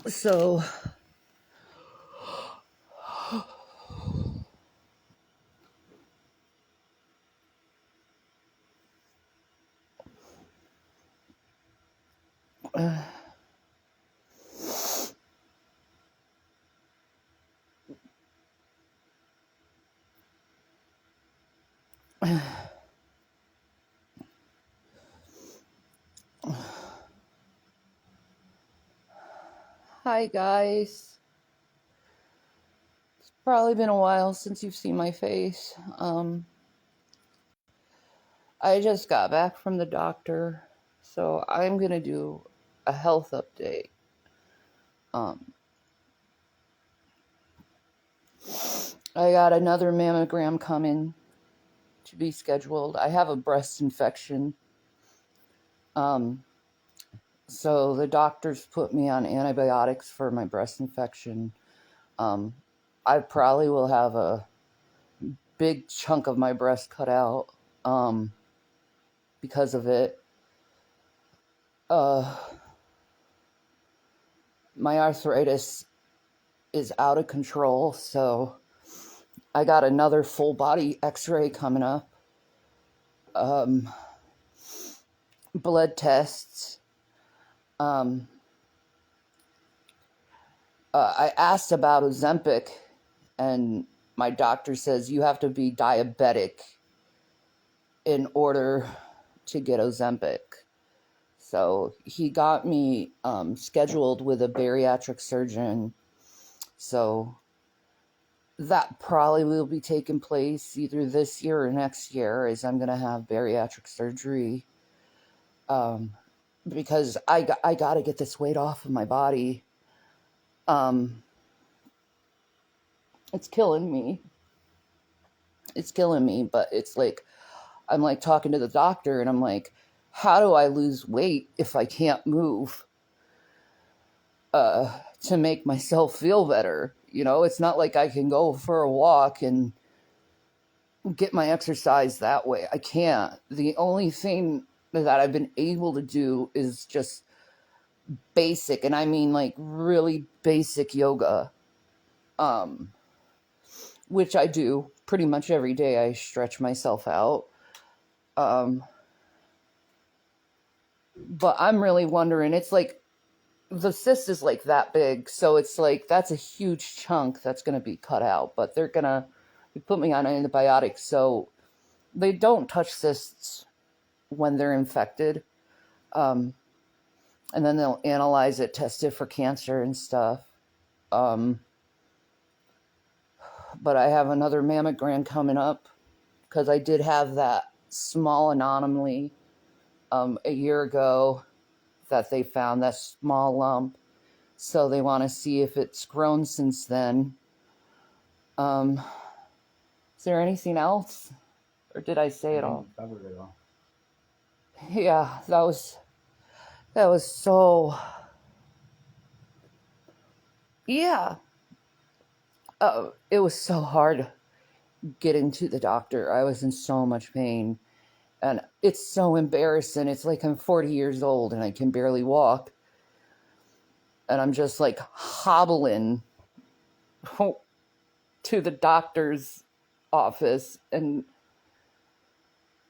So hi guys. It's probably been a while since you've seen my face. I just got back from the doctor, so I'm gonna do a health update. I got another mammogram coming to be scheduled. I have a breast infection. So the doctors put me on antibiotics for my breast infection. I probably will have a big chunk of my breast cut out because of it. My arthritis is out of control, so I got another full body x-ray coming up. Blood tests. I asked about Ozempic, and my doctor says you have to be diabetic in order to get Ozempic. So he got me scheduled with a bariatric surgeon. So that probably will be taking place either this year or next year, as I'm going to have bariatric surgery. Because I got to get this weight off of my body. It's killing me. It's killing me, but it's like, I'm like talking to the doctor and I'm like, how do I lose weight if I can't move to make myself feel better? You know, it's not like I can go for a walk and get my exercise that way. I can't. The only thing that I've been able to do is just basic, and I mean like really basic yoga, which I do pretty much every day. I stretch myself out. But I'm really wondering, it's like the cyst is like that big, so it's like that's a huge chunk that's going to be cut out, but they're going to put me on antibiotics, so they don't touch cysts when they're infected. And then they'll analyze it, test it for cancer and stuff. But I have another mammogram coming up because I did have that small anomaly a year ago that they found, that small lump. So they want to see if it's grown since then. Is there anything else? Or did I say it all? Covered it all. Yeah, that was so... Yeah. It was so hard getting to the doctor. I was in so much pain. And it's so embarrassing. It's like I'm 40 years old and I can barely walk. And I'm just like hobbling to the doctor's office. And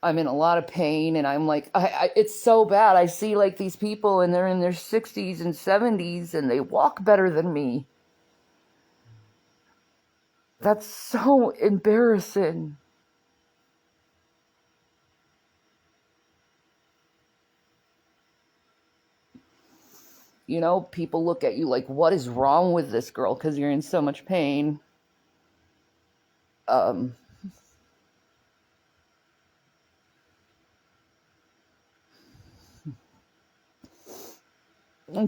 I'm in a lot of pain. And I'm like, it's so bad. I see like these people and they're in their 60s and 70s and they walk better than me. That's so embarrassing. You know, people look at you like, what is wrong with this girl? Because you're in so much pain. And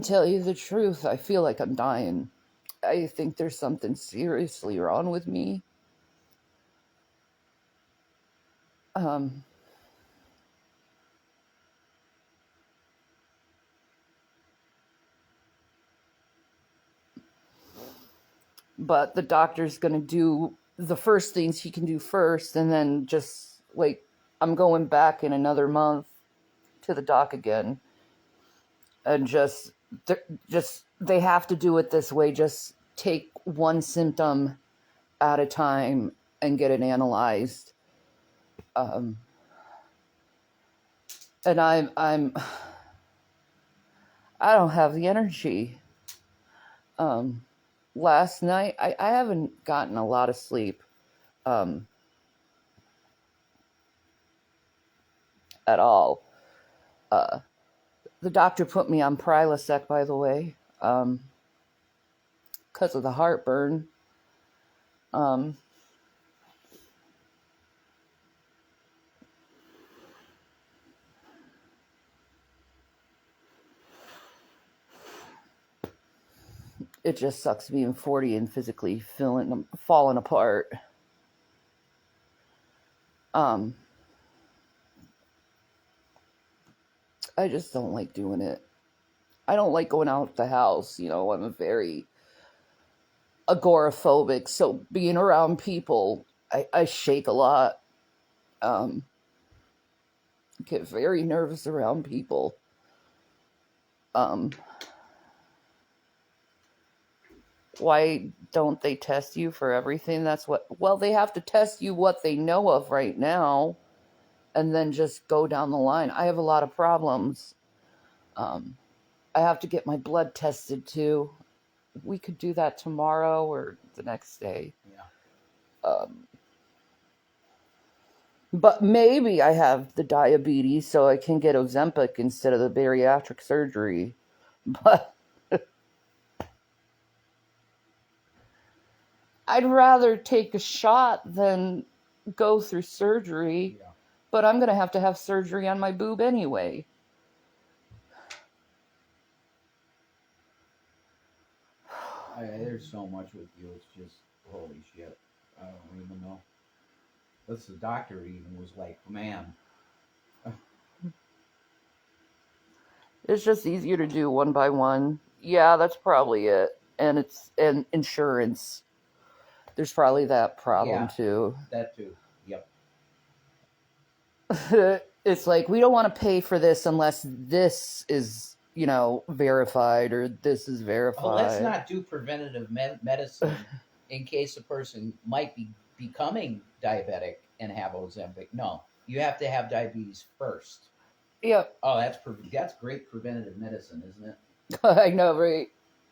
tell you the truth, I feel like I'm dying. I think there's something seriously wrong with me. But the doctor's going to do the first things he can do first, and then just like, I'm going back in another month to the doc again and just they have to do it this way. Just take one symptom at a time and get it analyzed. And I don't have the energy. Last night I haven't gotten a lot of sleep at all. The doctor put me on Prilosec, by the way, because of the heartburn. It just sucks being 40 and physically falling apart. I just don't like doing it. I don't like going out the house. I'm a very agoraphobic, so being around people, I shake a lot. Get very nervous around people. Why don't they test you for everything? Well, they have to test you what they know of right now, and then just go down the line. I have a lot of problems. I have to get my blood tested too. We could do that tomorrow or the next day. Yeah. But maybe I have the diabetes, so I can get Ozempic instead of the bariatric surgery. But I'd rather take a shot than go through surgery. Yeah. But I'm going to have surgery on my boob anyway. There's so much with you. It's just holy shit. I don't even know. That's the doctor even was like, man. It's just easier to do one by one. Yeah, that's probably it. And insurance. There's probably that problem too. That too. Yep. It's like, we don't want to pay for this unless this is, verified, or this is verified. Well, let's not do preventative medicine in case a person might be becoming diabetic and have Ozempic. No, you have to have diabetes first. Yep. Oh, that's great preventative medicine, isn't it? I know, right?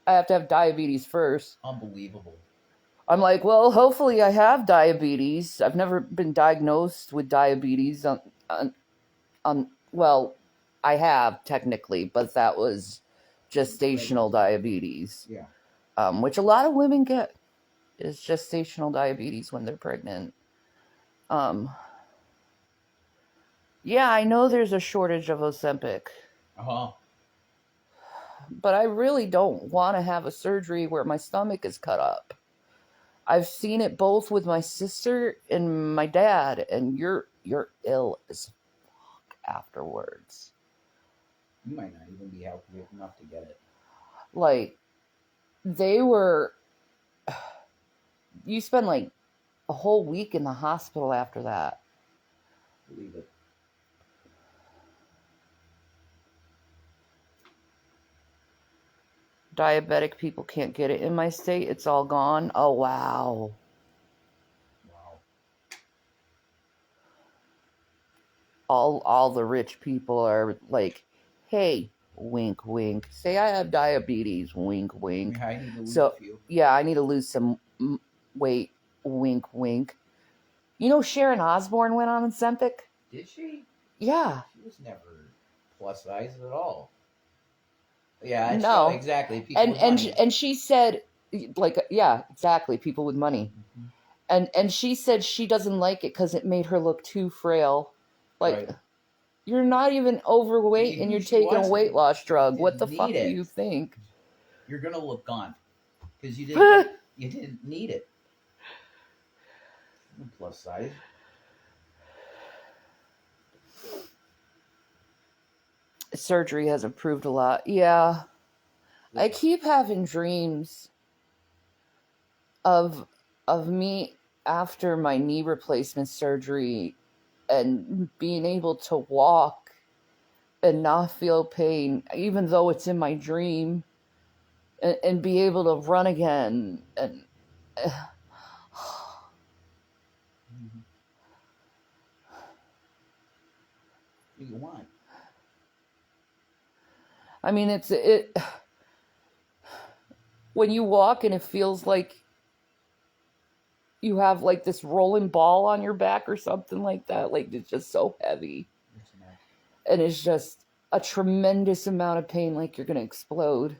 I have to have diabetes first. Unbelievable. I'm like, well, hopefully I have diabetes. I've never been diagnosed with diabetes well, I have technically, but that was gestational diabetes. Yeah. Which a lot of women get, is gestational diabetes when they're pregnant. Yeah, I know there's a shortage of Ozempic. Uh-huh. But I really don't want to have a surgery where my stomach is cut up. I've seen it both with my sister and my dad, and you're ill as fuck afterwards. You might not even be healthy enough to get it. Like, you spend like a whole week in the hospital after that. Believe it. Diabetic people can't get it in my state. It's all gone. Oh, wow. All the rich people are like, hey, wink, wink. Say I have diabetes, wink, wink. Yeah, I need to lose a few. Yeah, I need to lose some weight, wink, wink. Sharon Osbourne went on Ozempic? Did she? Yeah. She was never plus size at all. Yeah, no, exactly. People with money. And she said, like, yeah, exactly, people with money. Mm-hmm. And she said she doesn't like it because it made her look too frail. Like, right. You're not even overweight and you're taking a weight loss drug. What the fuck do you think? You're gonna look gaunt because you didn't need it. Plus size. Surgery has improved a lot. Yeah. I keep having dreams of me after my knee replacement surgery and being able to walk and not feel pain, even though it's in my dream, and be able to run again. And Mm-hmm. What do you want? I mean, it when you walk and it feels like you have like this rolling ball on your back or something like that. Like it's just so heavy. It's nuts. And it's just a tremendous amount of pain, like you're gonna explode.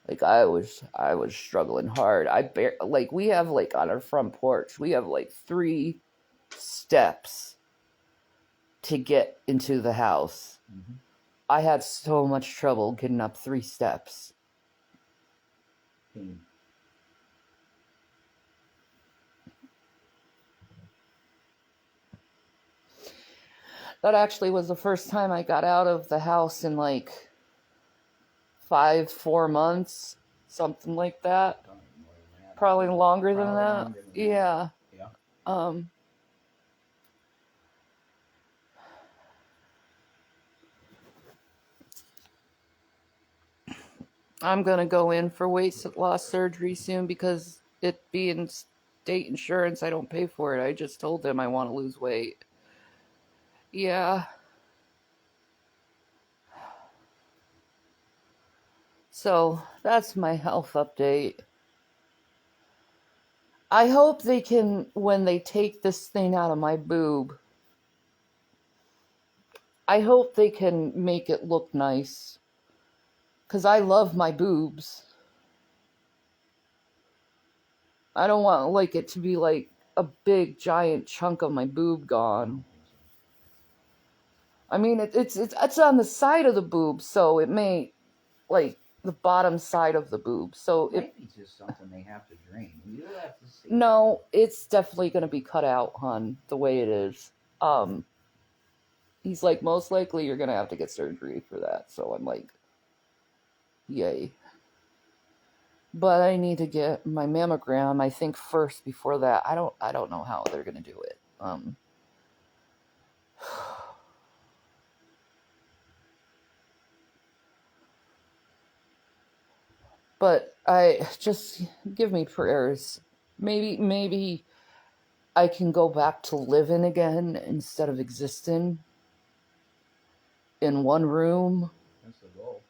Like I was struggling hard. Like we have like on our front porch, we have like 3 steps to get into the house. Mm-hmm. I had so much trouble getting up 3 steps. Pain. That actually was the first time I got out of the house in like 4 months, something like that. Probably longer than that. Yeah. Yeah. I'm gonna go in for weight loss surgery soon because it being state insurance, I don't pay for it. I just told them I want to lose weight. Yeah. So that's my health update. I hope they can, when they take this thing out of my boob, I hope they can make it look nice. Because I love my boobs. I don't want like it to be like a big giant chunk of my boob gone. I mean, it's on the side of the boob, so it may like the bottom side of the boob. So it might be just something they have to drain. You have to see. No, it's definitely going to be cut out, hon, the way it is. He's like, most likely you're going to have to get surgery for that. So I'm like, yay. But I need to get my mammogram, I think, first before that. I don't know how they're going to do it. But I just give me prayers. Maybe I can go back to living again instead of existing in one room. That's the goal.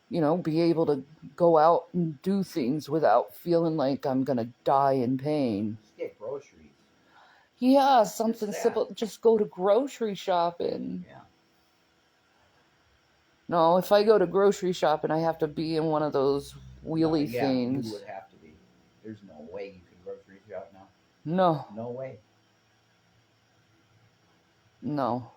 You know, be able to go out and do things without feeling like I'm gonna die in pain. Just get groceries. Yeah, something simple. Just go to grocery shopping. Yeah. No, if I go to grocery shopping, I have to be in one of those wheelie things. You would have to be. There's no way you can grocery shop now. No. No way. No.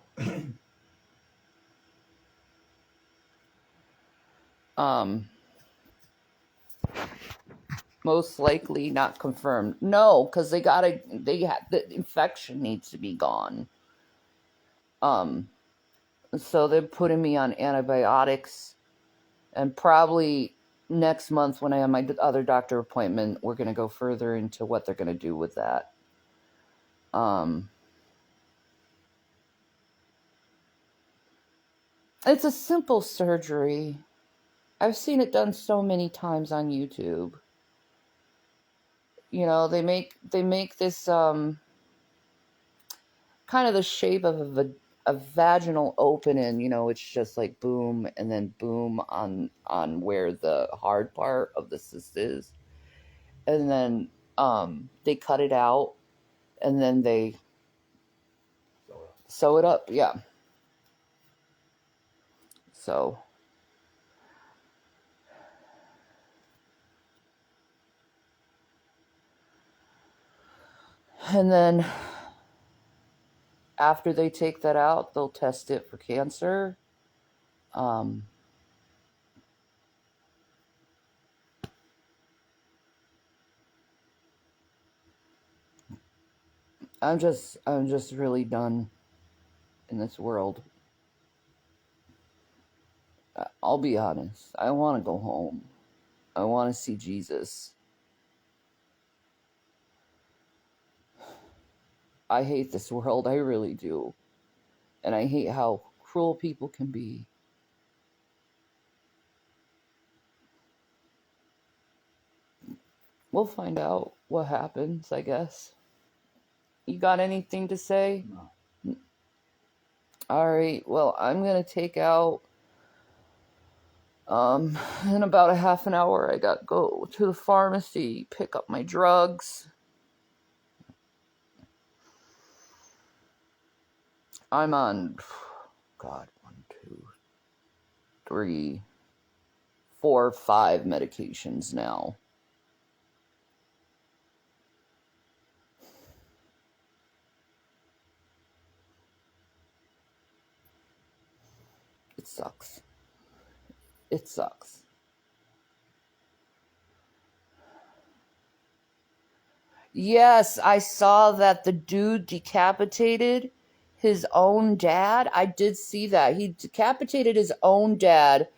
Most likely not confirmed. No, because the infection needs to be gone. So they're putting me on antibiotics, and probably next month when I have my other doctor appointment, we're going to go further into what they're going to do with that. It's a simple surgery. I've seen it done so many times on YouTube. You know, they make this kind of the shape of a vaginal opening. You know, it's just like boom and then boom on where the hard part of the cyst is, and then they cut it out, and then they sew it up. Yeah. So. And then after they take that out, they'll test it for cancer. I'm just really done in this world. I'll be honest. I want to go home. I want to see Jesus. I hate this world. I really do. And I hate how cruel people can be. We'll find out what happens, I guess. You got anything to say? No. All right. Well, I'm going to take out in about a half an hour. I got to go to the pharmacy, pick up my drugs. I'm on, God, 1, 2, 3, 4, 5 medications now. It sucks. It sucks. Yes, I saw that the dude decapitated his own dad. I did see that. He decapitated his own dad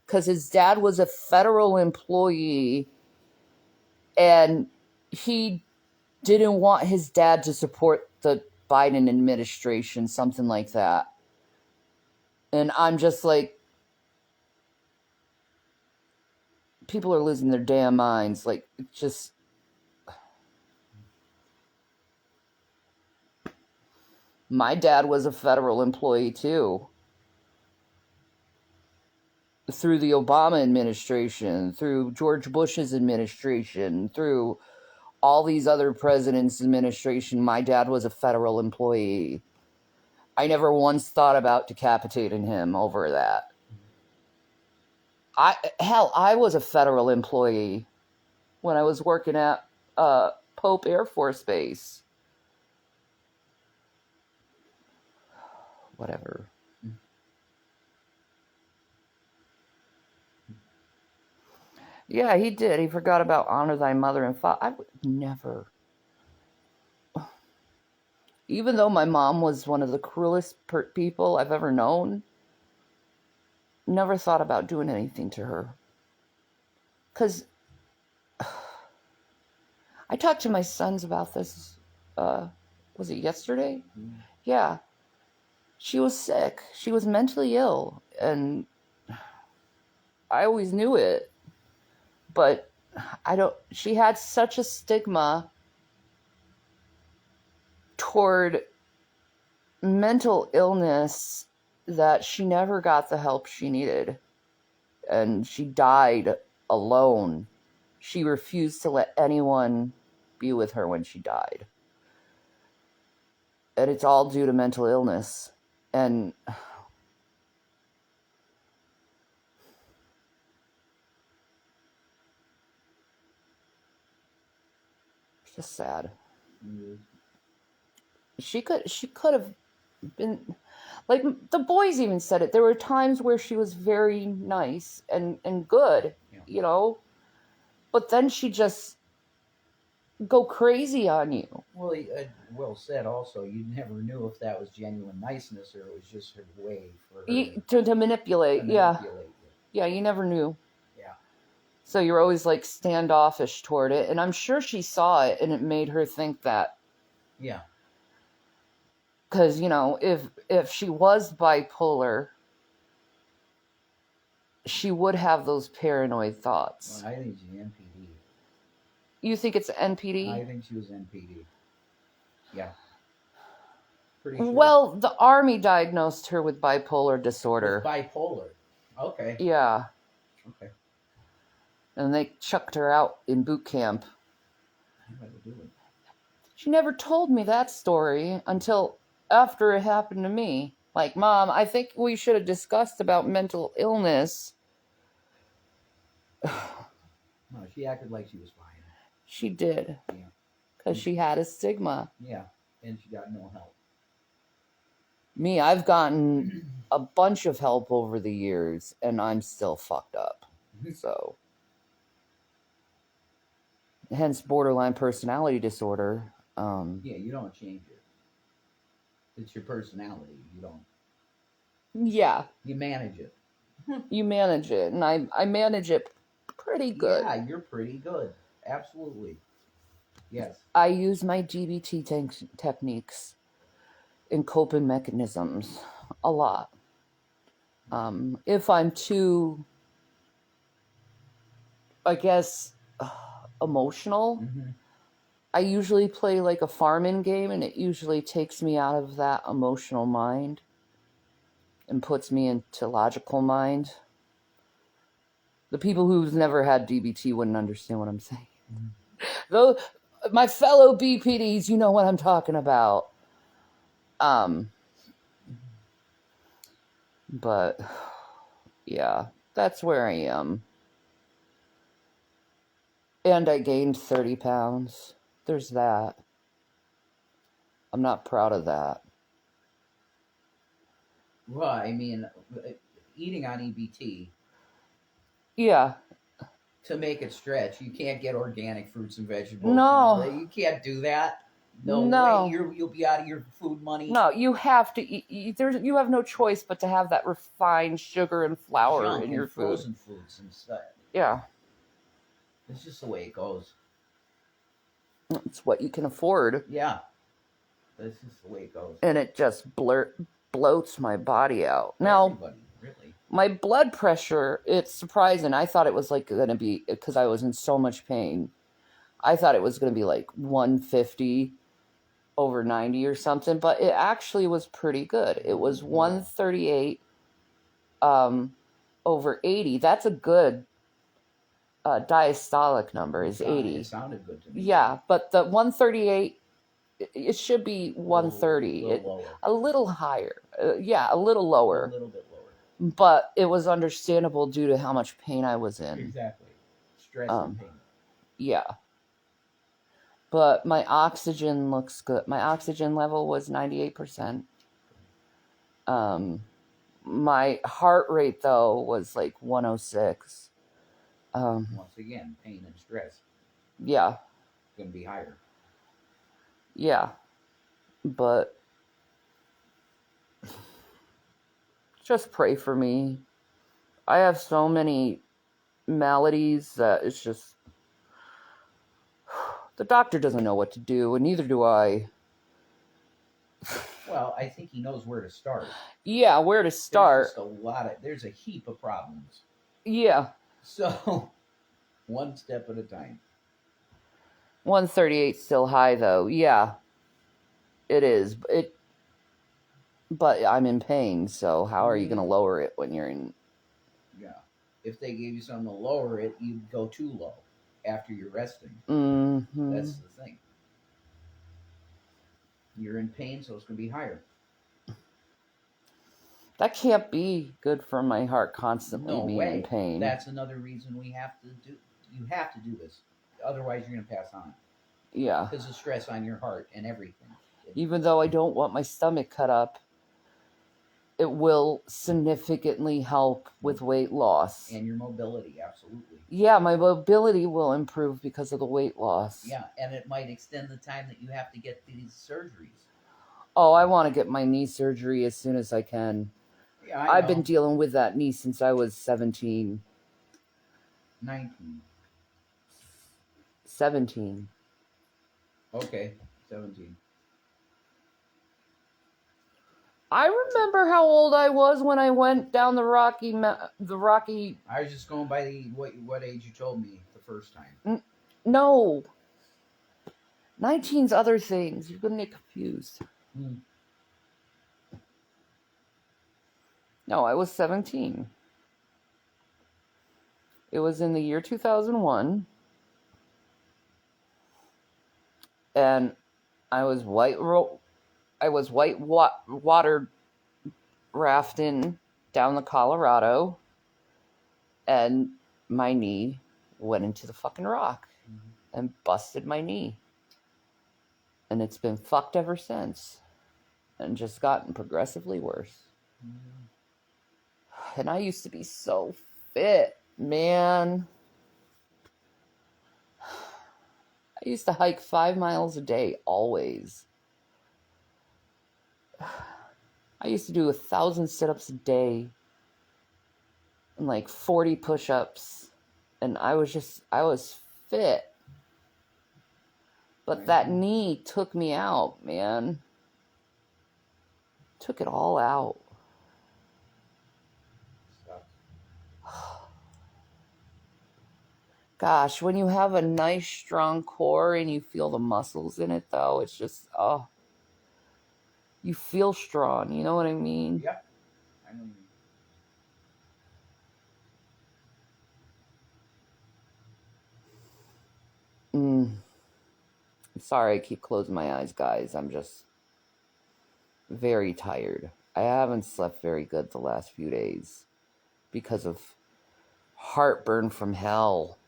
because his dad was a federal employee and he didn't want his dad to support the Biden administration, something like that. And I'm just like, people are losing their damn minds. Like, just. My dad was a federal employee too. Through the Obama administration, through George Bush's administration, through all these other presidents' administration, my dad was a federal employee. I never once thought about decapitating him over that. I was a federal employee when I was working at Pope Air Force Base. Whatever. Yeah, he did. He forgot about honor thy mother and father. I would never. Even though my mom was one of the cruelest people I've ever known, never thought about doing anything to her. Because I talked to my sons about this, was it yesterday? Mm. Yeah. She was sick. She was mentally ill. And I always knew it. But she had such a stigma toward mental illness that she never got the help she needed. And she died alone. She refused to let anyone be with her when she died. And it's all due to mental illness. And it's just sad. Mm-hmm. She could have been, like, the boys even said it. There were times where she was very nice and good, Yeah. you know, but then she just go crazy on you. Well, Will said also, you never knew if that was genuine niceness or it was just her way for her To manipulate. to Yeah. manipulate you. Yeah, you never knew. Yeah. So you're always like standoffish toward it. And I'm sure she saw it and it made her think that. Yeah. Because, you know, if she was bipolar, she would have those paranoid thoughts. Well, I think she's NPD. You think it's NPD? I think she was NPD. Yeah. Pretty sure. Well, the Army diagnosed her with bipolar disorder. With bipolar. Okay. Yeah. Okay. And they chucked her out in boot camp. How do I do it? She never told me that story until after it happened to me. Like, Mom, I think we should have discussed about mental illness. No, she acted like she was fine. She did. Yeah. Because she had a stigma. Yeah. And she got no help. Me, I've gotten a bunch of help over the years, and I'm still fucked up. So, hence borderline personality disorder. Yeah, you don't change it. It's your personality. You don't. Yeah. You manage it. You manage it, and I manage it pretty good. Yeah, you're pretty good. Absolutely. Yes. I use my DBT techniques and coping mechanisms a lot. If I'm too, I guess, emotional, Mm-hmm. I usually play like a farming game, and it usually takes me out of that emotional mind and puts me into logical mind. The people who've never had DBT wouldn't understand what I'm saying. Mm-hmm. Though, my fellow BPDs, you know what I'm talking about. But yeah, that's where I am. And I gained 30 pounds. There's that. I'm not proud of that. Well, I mean, eating on EBT, Yeah. to make it stretch, you can't get organic fruits and vegetables. No. You can't do that. No way. No. You'll be out of your food money. No, you have to eat. You have no choice but to have that refined sugar and flour Junk in and your food. frozen foods and stuff. Yeah. It's just the way it goes. It's what you can afford. Yeah. That's just the way it goes. And it just bloats my body out. Now, everybody, really. My blood pressure, it's surprising. I thought it was like going to be, because I was in so much pain, I thought it was going to be like 150 over 90 or something, but it actually was pretty good. It was 138 over 80. That's a good diastolic number, is 80. It sounded good to me. Yeah, but the 138, it should be 130. A little higher. Yeah, a little lower. A little bit lower. But it was understandable due to how much pain I was in. Exactly. Stress and pain. Yeah. But my oxygen looks good. My oxygen level was 98%. My heart rate, though, was like 106. Once again, pain and stress. Yeah. It's going to be higher. Yeah. But just pray for me. I have so many maladies that it's just... The doctor doesn't know what to do, and neither do I. Well, I think he knows where to start. Yeah, where to start. There's a heap of problems. Yeah. So, one step at a time. 138 still high, though. Yeah. It is. But I'm in pain, so how are you going to lower it when you're in... Yeah. If they gave you something to lower it, you'd go too low after you're resting. Mm-hmm. That's the thing. You're in pain, so it's going to be higher. That can't be good for my heart constantly being in pain. That's another reason you have to do this. Otherwise, you're going to pass on. Yeah. Because of stress on your heart and everything. Even though I don't want my stomach cut up, it will significantly help with weight loss. And your mobility, absolutely. Yeah, my mobility will improve because of the weight loss. Yeah, and it might extend the time that you have to get these surgeries. Oh, I want to get my knee surgery as soon as I can. Yeah, I've been dealing with that knee since I was 17. 19. 17. Okay, 17. I remember how old I was when I went down the Rocky. I was just going by what age you told me the first time. No. 19's other things. You're going to get confused. No, I was 17. It was in the year 2001. And I was water rafting down the Colorado, and my knee went into the fucking rock and busted my knee. And it's been fucked ever since, and just gotten progressively worse. And I used to be so fit, man. I used to hike 5 miles a day, always. I used to do 1,000 sit-ups a day and like 40 push-ups. And I was fit. But that knee took me out, man. Took it all out. Gosh, when you have a nice, strong core and you feel the muscles in it, though, it's just, oh, you feel strong. You know what I mean? Yep. I know what you mean. Sorry, I keep closing my eyes, guys. I'm just very tired. I haven't slept very good the last few days because of heartburn from hell.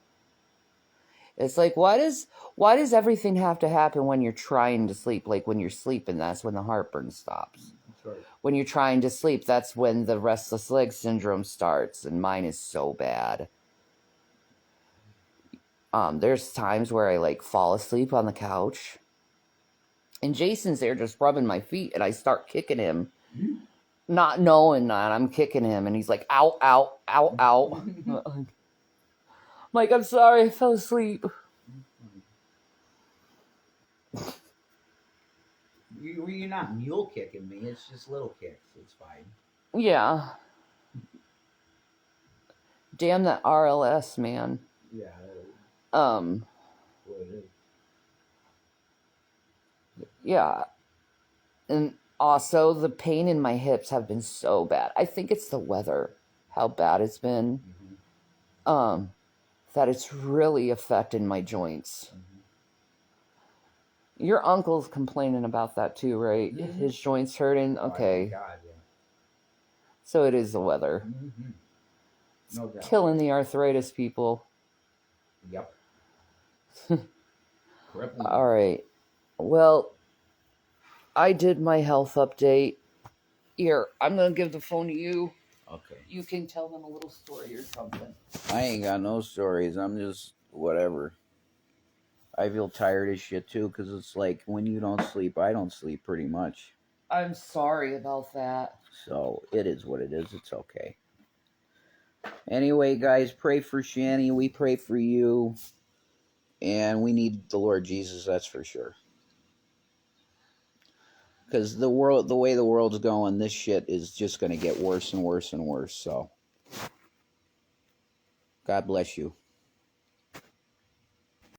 It's like, why does everything have to happen when you're trying to sleep? Like when you're sleeping, that's when the heartburn stops. That's right. When you're trying to sleep, that's when the restless leg syndrome starts, and mine is so bad. There's times where I like fall asleep on the couch, and Jason's there just rubbing my feet, and I start kicking him, not knowing that I'm kicking him, and he's like, ow, ow, ow, ow. I'm like, I'm sorry, I fell asleep. You're not mule kicking me. It's just little kicks. It's fine. Yeah. Damn that RLS, man. Yeah. Um. What it is. Yeah. And also, the pain in my hips have been so bad. I think it's the weather, how bad it's been. That it's really affecting my joints. Your uncle's complaining about that too, right? His joints hurting? Okay. Oh, God, yeah. So it is the weather. No doubt. Killing the arthritis, people. Yep. All right. Well, I did my health update. Here, I'm going to give the phone to you. Okay. You can tell them a little story or something. I ain't got no stories. I'm just whatever. I feel tired as shit too, because it's like when you don't sleep, I don't sleep pretty much. I'm sorry about that. So it is what it is. It's okay. Anyway, guys, pray for Shanny. We pray for you. And we need the Lord Jesus, that's for sure. Because the way the world's going, this shit is just going to get worse and worse and worse. So, God bless you.